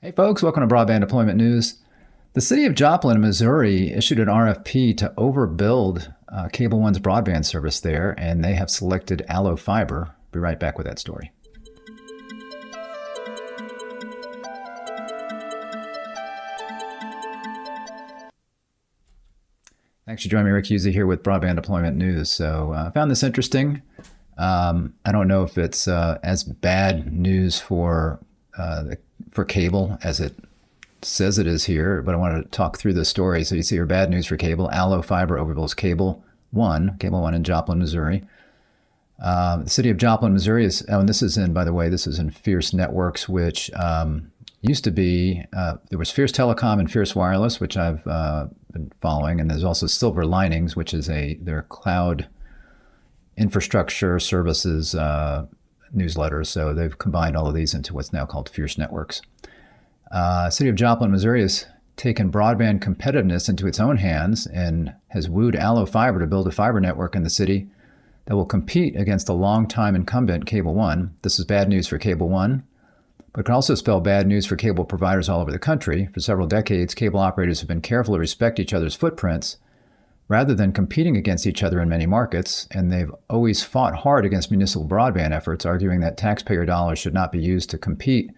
Hey folks, welcome to Broadband Deployment News. The City of Joplin, Missouri issued an RFP to overbuild Cable One's broadband service there, and they have selected ALLO Fiber. Be right back with that story. Thanks for joining me, Rick Husey here with Broadband Deployment News. So I found this interesting. I don't know if it's as bad news for cable as it says it is here, but I wanted to talk through this story. So you see your bad news for cable. ALLO Fiber overbuilds Cable One in Joplin, Missouri. The City of Joplin, Missouri is, and this is in, by the way, this is in Fierce Networks, which used to be, there was Fierce Telecom and Fierce Wireless, which I've been following, and there's also Silver Linings, which is their cloud infrastructure services newsletters. So they've combined all of these into what's now called Fierce Networks. City of Joplin, Missouri has taken broadband competitiveness into its own hands and has wooed ALLO Fiber to build a fiber network in the city that will compete against the longtime incumbent Cable One. This is bad news for Cable One, but it can also spell bad news for cable providers all over the country. For several decades, cable operators have been careful to respect each other's footprints rather than competing against each other in many markets, and they've always fought hard against municipal broadband efforts, arguing that taxpayer dollars should not be used to compete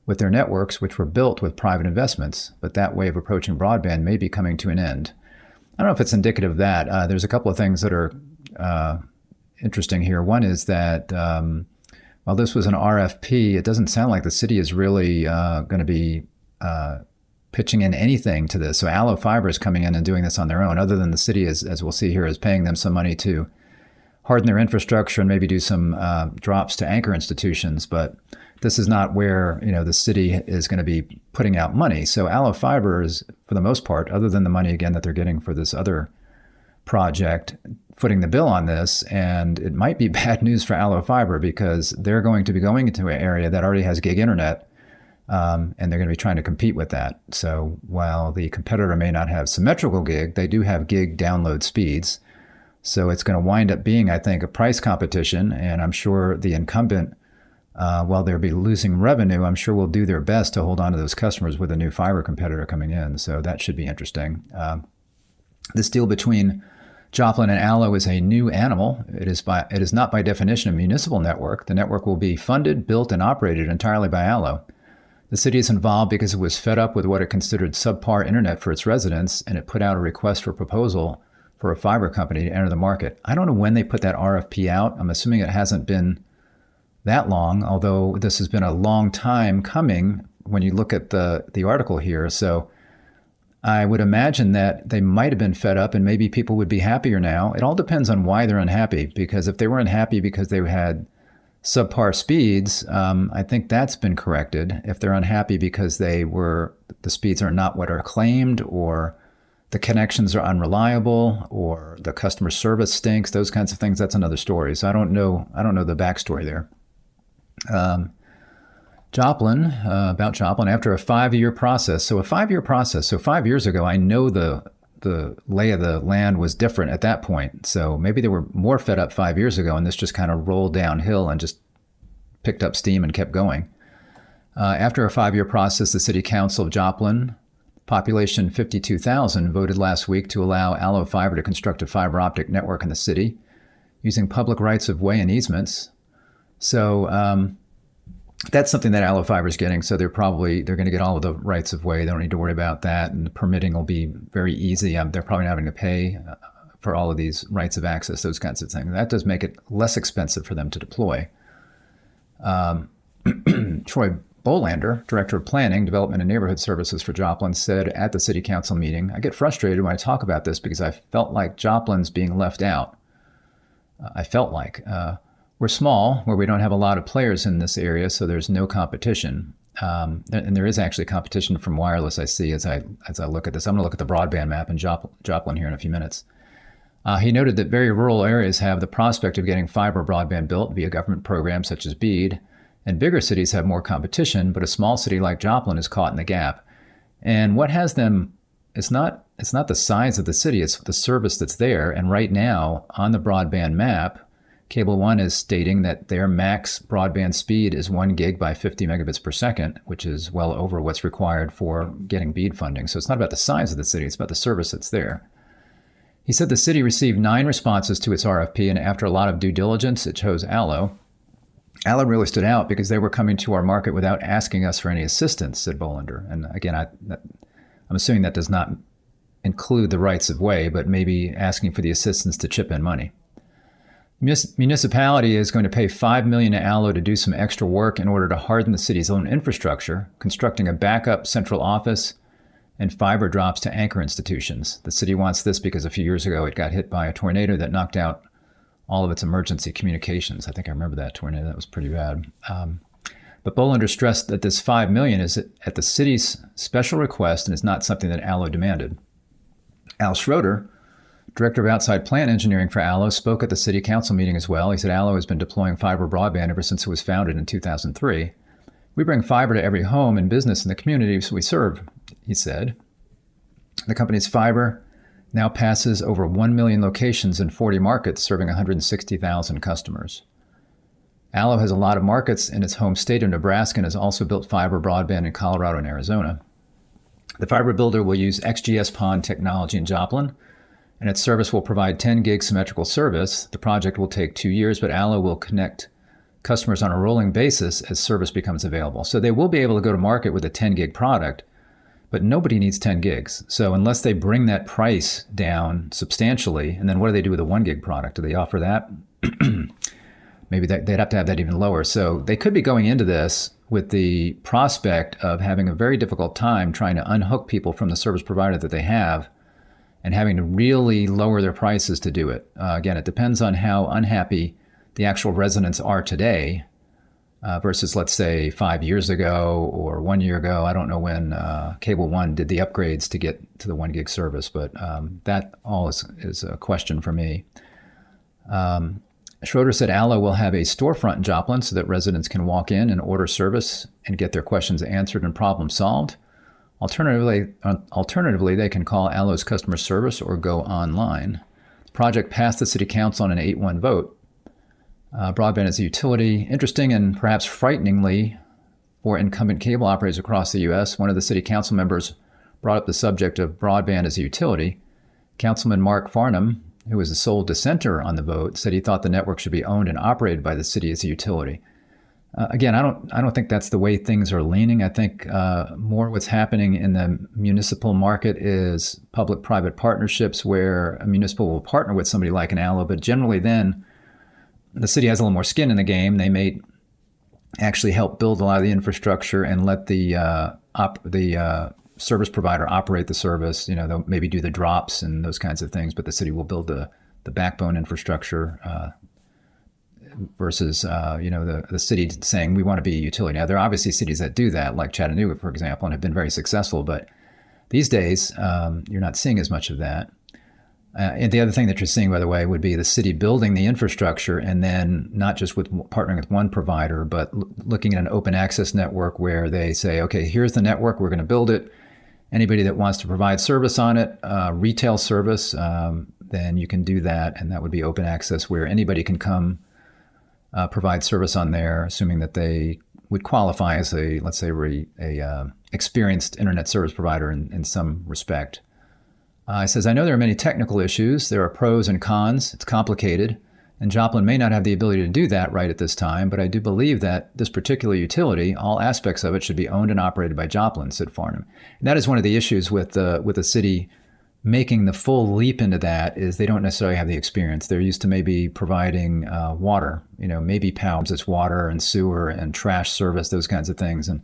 with their networks, which were built with private investments. But that way of approaching broadband may be coming to an end. I don't know if it's indicative of that. There's a couple of things that are interesting here. One is that while this was an RFP, it doesn't sound like the city is really going to be pitching in anything to this. So ALLO Fiber is coming in and doing this on their own, other than the city, as we'll see here, is paying them some money to harden their infrastructure and maybe do some drops to anchor institutions. But this is not where the city is going to be putting out money. So ALLO Fiber is, for the most part, other than the money again that they're getting for this other project, footing the bill on this. And it might be bad news for ALLO Fiber because they're going to be going into an area that already has gig internet. And they're going to be trying to compete with that. So while the competitor may not have symmetrical gig, they do have gig download speeds. So it's going to wind up being, I think, a price competition. And I'm sure the incumbent, while they'll be losing revenue, I'm sure will do their best to hold on to those customers with a new fiber competitor coming in. So that should be interesting. This deal between Joplin and ALLO is a new animal. It is not by definition a municipal network. The network will be funded, built, and operated entirely by ALLO. The city is involved because it was fed up with what it considered subpar internet for its residents, and it put out a request for proposal for a fiber company to enter the market. I don't know when they put that RFP out. I'm assuming it hasn't been that long, although this has been a long time coming when you look at the article here. So I would imagine that they might have been fed up and maybe people would be happier now. It all depends on why they're unhappy, because if they were unhappy because they had subpar speeds, I think that's been corrected. If they're unhappy because the speeds are not what are claimed, or the connections are unreliable, or the customer service stinks, those kinds of things, that's another story. So I don't know the backstory there. Joplin, about Joplin, after a 5-year process. So 5 years ago, I know the lay of the land was different at that point. So maybe they were more fed up 5 years ago, and this just kind of rolled downhill and just picked up steam and kept going. After a 5-year process, the City Council of Joplin, population 52,000, voted last week to allow ALLO Fiber to construct a fiber optic network in the city using public rights of way and easements. So that's something that ALLO Fiber is getting. So they're going to get all of the rights of way. They don't need to worry about that. And the permitting will be very easy. They're probably not having to pay for all of these rights of access, those kinds of things. That does make it less expensive for them to deploy. Troy Bolander, Director of Planning, Development and Neighborhood Services for Joplin, said at the City Council meeting, "I get frustrated when I talk about this because I felt like Joplin's being left out. We're small, where we don't have a lot of players in this area, so there's no competition." And there is actually competition from wireless, I see, as I look at this. I'm going to look at the broadband map in Joplin here in a few minutes. He noted that very rural areas have the prospect of getting fiber broadband built via government programs such as BEAD, and bigger cities have more competition, but a small city like Joplin is caught in the gap. And what has them, it's not the size of the city, it's the service that's there. And right now, on the broadband map, Cable One is stating that their max broadband speed is 1 gig by 50 megabits per second, which is well over what's required for getting BEAD funding. So it's not about the size of the city, it's about the service that's there. He said the city received 9 responses to its RFP, and after a lot of due diligence, it chose ALLO. ALLO really stood out because they were coming to our market without asking us for any assistance, said Bolander. And again, I'm assuming that does not include the rights of way, but maybe asking for the assistance to chip in money. Municipality is going to pay $5 million to ALLO to do some extra work in order to harden the city's own infrastructure, constructing a backup central office and fiber drops to anchor institutions. The city wants this because a few years ago it got hit by a tornado that knocked out all of its emergency communications. I think I remember that tornado. That was pretty bad. But Bolander stressed that this $5 million is at the city's special request and is not something that ALLO demanded. Al Schroeder, Director of Outside Plant Engineering for ALLO, spoke at the City Council meeting as well. He said ALLO has been deploying fiber broadband ever since it was founded in 2003. We bring fiber to every home and business in the communities we serve, he said. The company's fiber now passes over 1 million locations in 40 markets, serving 160,000 customers. ALLO has a lot of markets in its home state of Nebraska and has also built fiber broadband in Colorado and Arizona. The fiber builder will use XGS-PON technology in Joplin, and its service will provide 10 gig symmetrical service. The project will take 2 years, but ALLO will connect customers on a rolling basis as service becomes available. So they will be able to go to market with a 10 gig product, but nobody needs 10 gigs. So unless they bring that price down substantially, and then what do they do with a 1 gig product? Do they offer that? Maybe they'd have to have that even lower. So they could be going into this with the prospect of having a very difficult time trying to unhook people from the service provider that they have and having to really lower their prices to do it. Again, it depends on how unhappy the actual residents are today versus, let's say, 5 years ago or 1 year ago. I don't know when Cable One did the upgrades to get to the 1 gig service, but that all is a question for me. Schroeder said ALLO will have a storefront in Joplin so that residents can walk in and order service and get their questions answered and problem solved. Alternatively, they can call ALLO's customer service or go online. The project passed the City Council on an 8-1 vote. Broadband as a utility. Interesting and perhaps frighteningly for incumbent cable operators across the U.S., one of the City Council members brought up the subject of broadband as a utility. Councilman Mark Farnham, who was the sole dissenter on the vote, said he thought the network should be owned and operated by the city as a utility. Again, I don't think that's the way things are leaning. I think more what's happening in the municipal market is public-private partnerships where a municipal will partner with somebody like an ALLO, but generally then the city has a little more skin in the game. They may actually help build a lot of the infrastructure and let the service provider operate the service. You know, they'll maybe do the drops and those kinds of things, but the city will build the backbone infrastructure versus, the city saying we want to be a utility. Now, there are obviously cities that do that, like Chattanooga, for example, and have been very successful. But these days, you're not seeing as much of that. And the other thing that you're seeing, by the way, would be the city building the infrastructure and then not just with partnering with one provider, but looking at an open access network where they say, okay, here's the network, we're going to build it. Anybody that wants to provide service on it, retail service, then you can do that. And that would be open access where anybody can come provide service on there, assuming that they would qualify as a, let's say, experienced internet service provider in some respect. It says, I know there are many technical issues. There are pros and cons. It's complicated. And Joplin may not have the ability to do that right at this time, but I do believe that this particular utility, all aspects of it should be owned and operated by Joplin, said Farnham. And that is one of the issues with the city making the full leap into that is they don't necessarily have the experience. They're used to maybe providing water, maybe PALMs, it's water and sewer and trash service, those kinds of things. And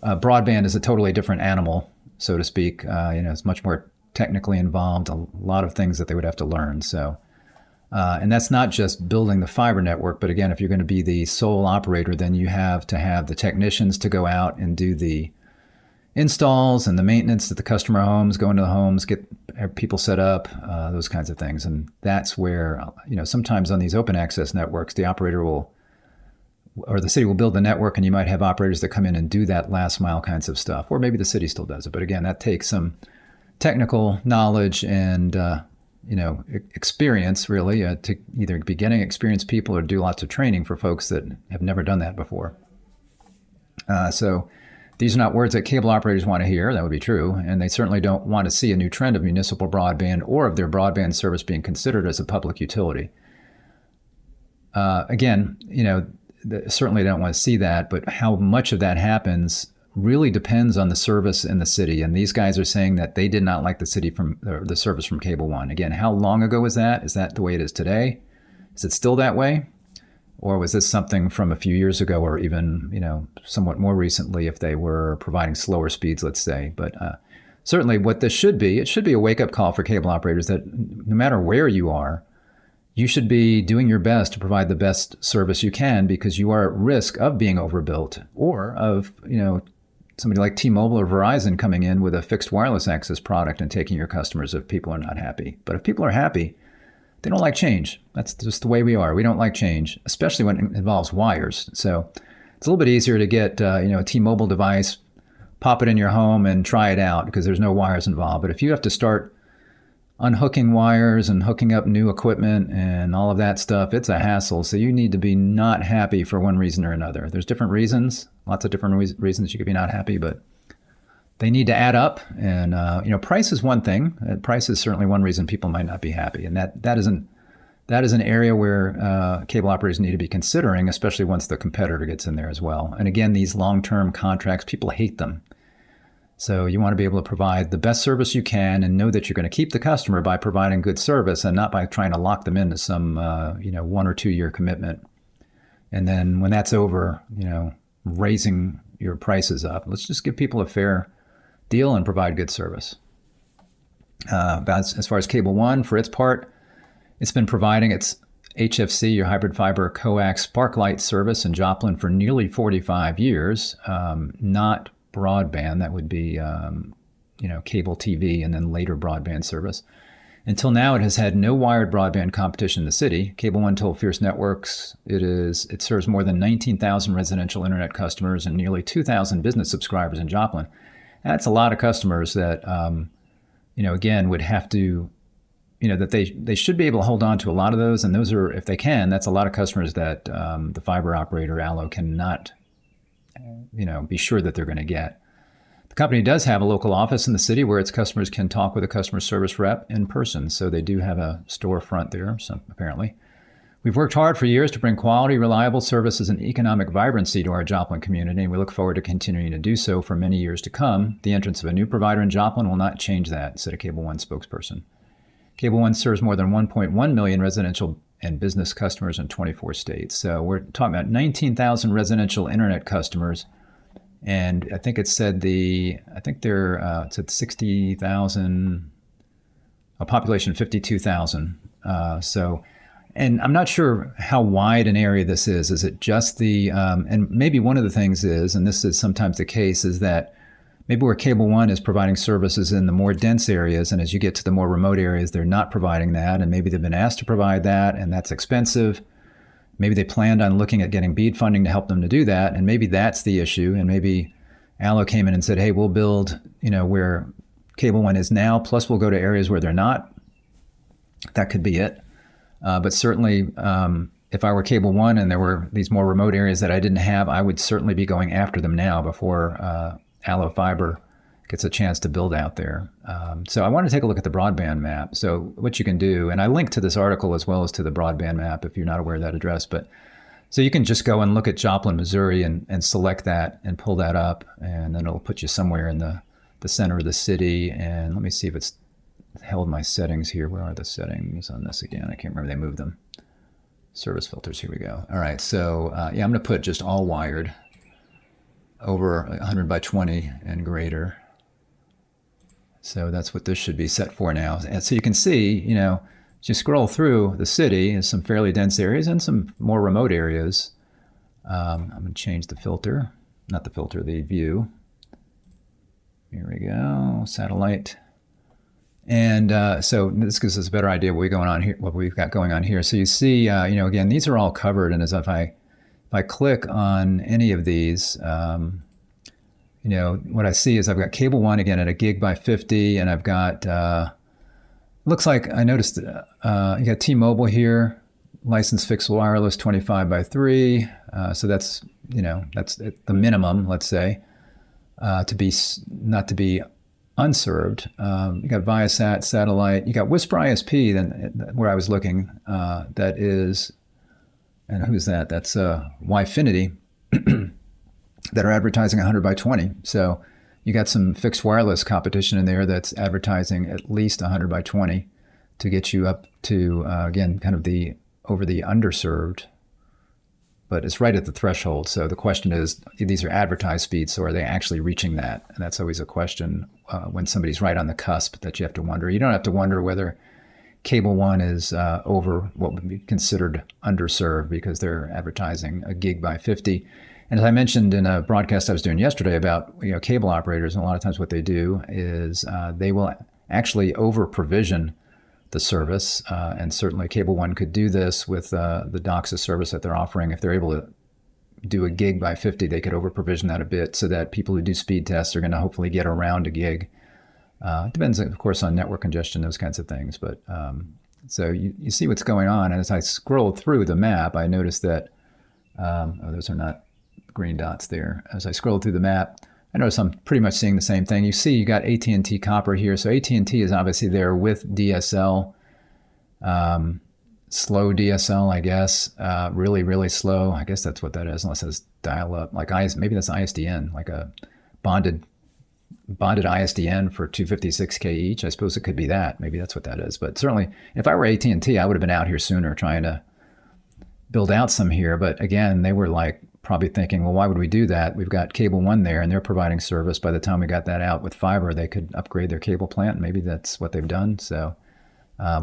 broadband is a totally different animal, so to speak. It's much more technically involved, a lot of things that they would have to learn. So, and that's not just building the fiber network, but again, if you're going to be the sole operator, then you have to have the technicians to go out and do the installs and the maintenance at the customer homes, go into the homes, get people set up, those kinds of things. And that's where, sometimes on these open access networks, the operator or the city will build the network and you might have operators that come in and do that last mile kinds of stuff, or maybe the city still does it. But again, that takes some technical knowledge and experience really to either be getting experienced people or do lots of training for folks that have never done that before. So these are not words that cable operators want to hear. That would be true. And they certainly don't want to see a new trend of municipal broadband or of their broadband service being considered as a public utility. Again, certainly don't want to see that, but how much of that happens really depends on the service in the city. And these guys are saying that they did not like the service from Cable One. Again, how long ago was that? Is that the way it is today? Is it still that way? Or was this something from a few years ago, or even, somewhat more recently, if they were providing slower speeds, let's say. But certainly what this should be, it should be a wake-up call for cable operators that no matter where you are, you should be doing your best to provide the best service you can, because you are at risk of being overbuilt, or of, somebody like T-Mobile or Verizon coming in with a fixed wireless access product and taking your customers if people are not happy. But if people are happy, they don't like change. That's just the way we are. We don't like change, especially when it involves wires. So it's a little bit easier to get a T-Mobile device, pop it in your home and try it out because there's no wires involved. But if you have to start unhooking wires and hooking up new equipment and all of that stuff, it's a hassle. So you need to be not happy for one reason or another. There's different reasons, lots of different reasons you could be not happy, but they need to add up. And, price is one thing. Price is certainly one reason people might not be happy. And that is an area where cable operators need to be considering, especially once the competitor gets in there as well. And again, these long-term contracts, people hate them. So you want to be able to provide the best service you can and know that you're going to keep the customer by providing good service and not by trying to lock them into some, 1 or 2 year commitment. And then when that's over, raising your prices up. Let's just give people a fair deal and provide good service. As far as Cable One, for its part, it's been providing its HFC, your hybrid fiber coax Sparklight service in Joplin for nearly 45 years, not broadband. That would be, cable TV and then later broadband service. Until now, it has had no wired broadband competition in the city. Cable One told Fierce Networks it serves more than 19,000 residential internet customers and nearly 2,000 business subscribers in Joplin. That's a lot of customers that, again, would have to, that they should be able to hold on to a lot of those. And those are, if they can, that's a lot of customers that the fiber operator, ALLO, cannot, be sure that they're going to get. The company does have a local office in the city where its customers can talk with a customer service rep in person. So they do have a storefront there, apparently. We've worked hard for years to bring quality, reliable services and economic vibrancy to our Joplin community, and we look forward to continuing to do so for many years to come. The entrance of a new provider in Joplin will not change that, said a Cable One spokesperson. Cable One serves more than 1.1 million residential and business customers in 24 states. So we're talking about 19,000 residential internet customers. And I think it said it's at 60,000, a population of 52,000. And I'm not sure how wide an area this is. Is it just and maybe one of the things is, and this is sometimes the case, is that maybe where Cable One is providing services in the more dense areas, and as you get to the more remote areas, they're not providing that, and maybe they've been asked to provide that, and that's expensive. Maybe they planned on looking at getting BEAD funding to help them to do that, and maybe that's the issue, and maybe ALLO came in and said, hey, we'll build, where Cable One is now, plus we'll go to areas where they're not. That could be it. But certainly, if I were Cable One and there were these more remote areas that I didn't have, I would certainly be going after them now before ALLO Fiber gets a chance to build out there. So I want to take a look at the broadband map. So what you can do, and I link to this article as well as to the broadband map if you're not aware of that address, but so you can just go and look at Joplin, Missouri and select that and pull that up, and then it'll put you somewhere in the center of the city. And let me see if it's held my settings here. Where are the settings on this again? I can't remember. They moved them. Service filters. Here we go. All right. So I'm going to put just all wired over 100 by 20 and greater. So that's what this should be set for now. And so you can see, as you scroll through the city, there's some fairly dense areas and some more remote areas. I'm going to change the filter, not the filter, the view. Here we go. Satellite. And so this gives us a better idea of what we've got going on here. So you see, again, these are all covered. And as if I click on any of these, what I see is I've got Cable One again at a gig by 50, and I've got looks like I noticed you got T-Mobile here, licensed fixed wireless 25 by 3. So that's, that's the minimum, let's say, to be not to be unserved. You got Viasat, satellite. You got Whisper ISP, then where I was looking. That is, and who's that? That's Wi-Finity that are advertising 100 by 20. So you got some fixed wireless competition in there that's advertising at least 100 by 20 to get you up to, again, kind of the over the underserved, but it's right at the threshold. So the question is, these are advertised speeds, so are they actually reaching that? And that's always a question when somebody's right on the cusp that you have to wonder. You don't have to wonder whether Cable One is over what would be considered underserved because they're advertising a gig by 50. And as I mentioned in a broadcast I was doing yesterday about cable operators, and a lot of times what they do is they will actually over provision the service, and certainly Cable One could do this with the DOCSIS service that they're offering. If they're able to do a gig by 50, they could over provision that a bit so that people who do speed tests are going to hopefully get around a gig. It depends, of course, on network congestion, those kinds of things. But so you see what's going on. And as I scroll through the map, I noticed that, those are not green dots there. As I scroll through the map, I notice I'm pretty much seeing the same thing. You see you got AT&T copper here. So AT&T is obviously there with DSL, slow DSL, I guess, really, really slow. I guess that's what that is, unless it's dial up, like maybe that's ISDN, like a bonded ISDN for 256K each. I suppose it could be that. Maybe that's what that is. But certainly, if I were AT&T, I would have been out here sooner trying to build out some here. But again, they were like probably thinking, well, why would we do that? We've got Cable One there, and they're providing service. By the time we got that out with fiber, they could upgrade their cable plant. Maybe that's what they've done. So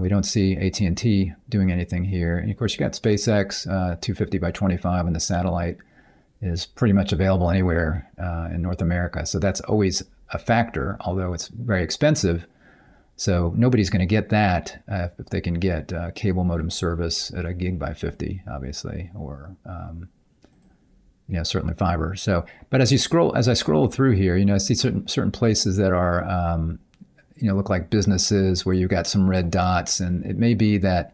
we don't see AT&T doing anything here. And of course, you got SpaceX, 250 by 25, and the satellite is pretty much available anywhere in North America. So that's always a factor, although it's very expensive. So nobody's going to get that if they can get cable modem service at a gig by 50, obviously, or certainly fiber. So, but as I scroll through here, I see certain places that are look like businesses where you've got some red dots, and it may be that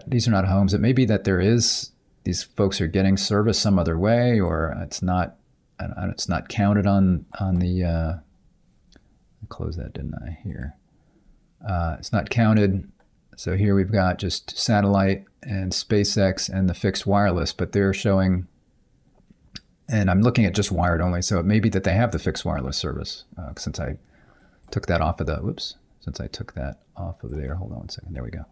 these are not homes. It may be that these folks are getting service some other way, or it's not counted on the. I closed that, didn't I? Here, it's not counted. So here we've got just satellite and SpaceX and the fixed wireless, but they're showing. And I'm looking at just wired only, so it may be that they have the fixed wireless service since I took that off of there. Hold on one second. There we go.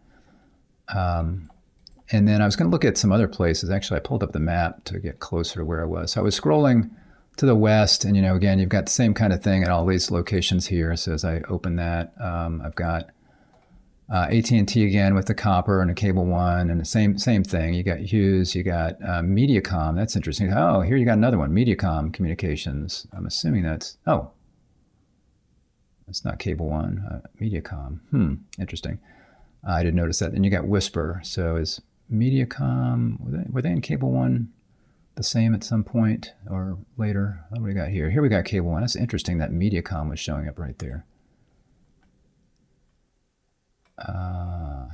And then I was going to look at some other places. Actually, I pulled up the map to get closer to where I was. So I was scrolling to the west, and again, you've got the same kind of thing at all these locations here. So as I open that, I've got AT&T again with the copper and a Cable One, and the same thing. You got Hughes, you got Mediacom. That's interesting. Oh, here you got another one, Mediacom Communications. I'm assuming that's not Cable One, Mediacom. Interesting. I didn't notice that. Then you got Whisper. So is Mediacom, were they in Cable One the same at some point or later? What do we got here? Here we got Cable One. That's interesting that Mediacom was showing up right there.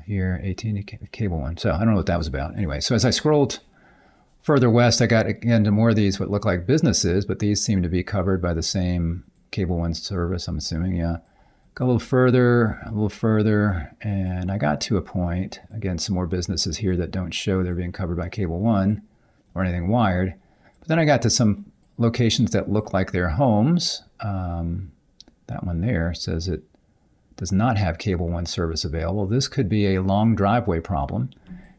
Here, AT&T Cable One. So I don't know what that was about. Anyway, so as I scrolled further west, I got again to more of these what look like businesses, but these seem to be covered by the same Cable One service, I'm assuming. Yeah. Go a little further, and I got to a point, again, some more businesses here that don't show they're being covered by Cable One or anything wired. But then I got to some locations that look like they're homes. That one there says it does not have Cable One service available. This could be a long driveway problem.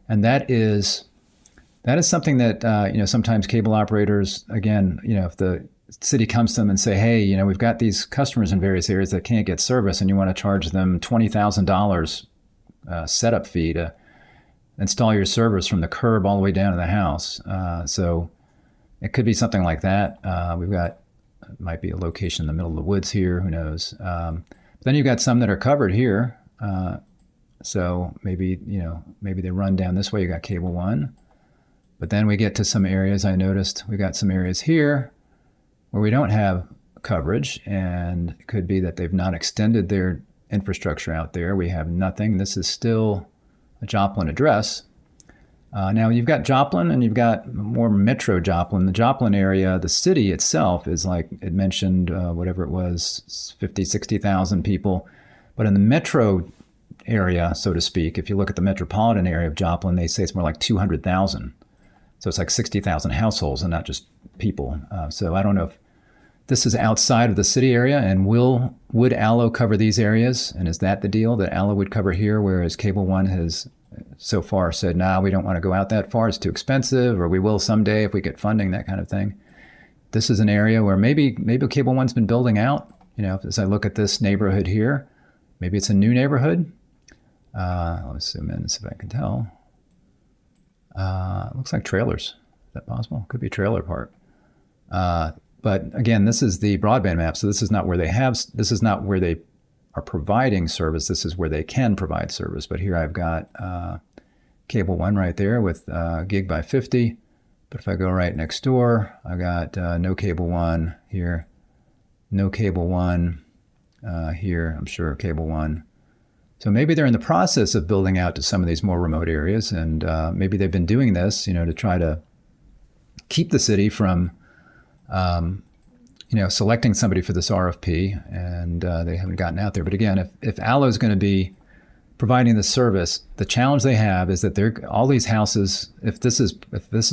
And that is something that, sometimes cable operators, again, if the city comes to them and say, hey, we've got these customers in various areas that can't get service, and you want to charge them $20,000 setup fee to install your servers from the curb all the way down to the house. So it could be something like that. It might be a location in the middle of the woods here, who knows. Then you've got some that are covered here. So maybe they run down this way. You got Cable One. But then we get to some areas. I noticed we got some areas here where we don't have coverage, and it could be that they've not extended their infrastructure out there. We have nothing. This is still a Joplin address. Now you've got Joplin and you've got more Metro Joplin. The Joplin area, the city itself is like it mentioned, whatever it was, 50, 60,000 people. But in the metro area, so to speak, if you look at the metropolitan area of Joplin, they say it's more like 200,000. So it's like 60,000 households and not just people. So I don't know if this is outside of the city area, and would ALLO cover these areas? And is that the deal, that ALLO would cover here, whereas Cable One has so far said, nah, we don't want to go out that far, it's too expensive, or we will someday if we get funding, that kind of thing. This is an area where maybe Cable One's been building out. You know, as I look at this neighborhood here, maybe it's a new neighborhood. Let's zoom in and see if I can tell. It looks like trailers. Is that possible? Could be a trailer park. But again, this is the broadband map, so this is not where they are providing service. This is where they can provide service. But here I've got Cable One right there with gig by 50. But if I go right next door, I got no Cable One here, no Cable One here. I'm sure Cable One. So maybe they're in the process of building out to some of these more remote areas, and maybe they've been doing this, you know, to try to keep the city from selecting somebody for this RFP, and they haven't gotten out there. But again, if ALLO is going to be providing this service, the challenge they have is that all these houses, if this is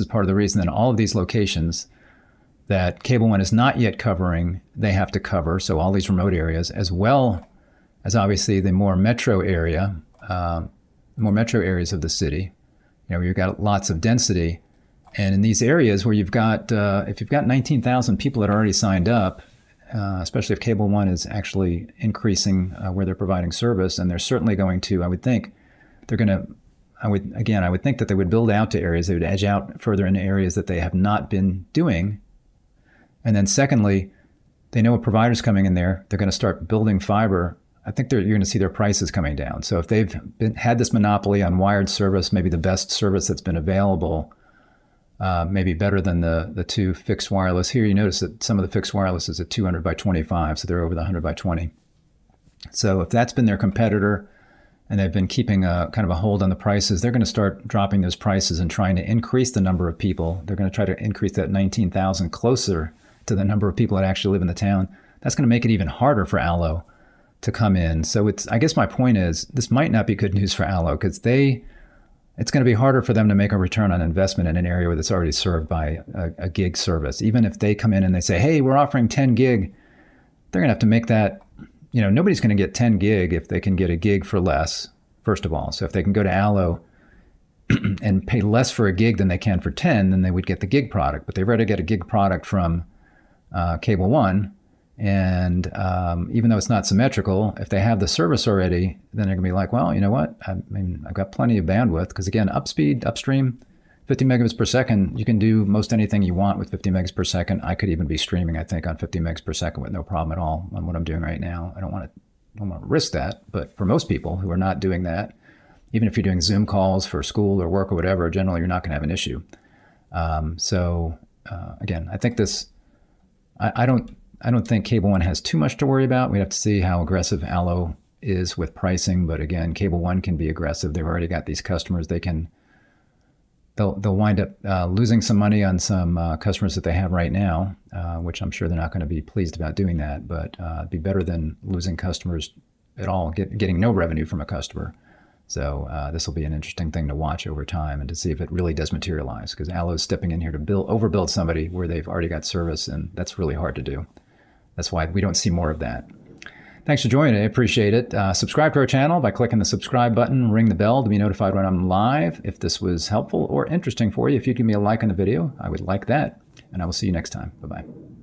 part of the reason, then all of these locations that Cable One is not yet covering, they have to cover. So all these remote areas, as well as obviously the more metro areas of the city, you know, where you've got lots of density. And in these areas where you've got, if you've got 19,000 people that are already signed up, especially if Cable One is actually increasing where they're providing service, and they're certainly going to, I would think that they would build out to areas, they would edge out further into areas that they have not been doing. And then secondly, they know a provider's coming in there, they're going to start building fiber. I think you're going to see their prices coming down. So if they've had this monopoly on wired service, maybe the best service that's been available, maybe better than the two fixed wireless. Here you notice that some of the fixed wireless is at 200 by 25, so they're over the 100 by 20. So if that's been their competitor and they've been keeping a kind of a hold on the prices, they're going to start dropping those prices and trying to increase the number of people. They're going to try to increase that 19,000 closer to the number of people that actually live in the town. That's going to make it even harder for ALLO to come in. So I guess my point is, this might not be good news for ALLO, because it's going to be harder for them to make a return on investment in an area where it's already served by a gig service. Even if they come in and they say, hey, we're offering 10 gig, they're going to have to make that, you know, nobody's going to get 10 gig if they can get a gig for less, first of all. So if they can go to ALLO and pay less for a gig than they can for 10, then they would get the gig product. But they've already got a gig product from Cable One. And even though it's not symmetrical, if they have the service already, then they're going to be like, well, you know what? I mean, I've got plenty of bandwidth, because again, upstream, 50 megabits per second, you can do most anything you want with 50 megs per second. I could even be streaming, I think, on 50 megs per second with no problem at all on what I'm doing right now. I don't want to risk that, but for most people who are not doing that, even if you're doing Zoom calls for school or work or whatever, generally you're not going to have an issue. Again, I think I don't think Cable One has too much to worry about. We'd have to see how aggressive ALLO is with pricing. But again, Cable One can be aggressive. They've already got these customers. They'll wind up losing some money on some customers that they have right now, which I'm sure they're not going to be pleased about doing that. But it'd be better than losing customers at all, getting no revenue from a customer. So this will be an interesting thing to watch over time and to see if it really does materialize, because ALLO is stepping in here to overbuild somebody where they've already got service, and that's really hard to do. That's why we don't see more of that. Thanks for joining. I appreciate it. Subscribe to our channel by clicking the subscribe button, ring the bell to be notified when I'm live. If this was helpful or interesting for you, if you'd give me a like on the video, I would like that. And I will see you next time. Bye-bye.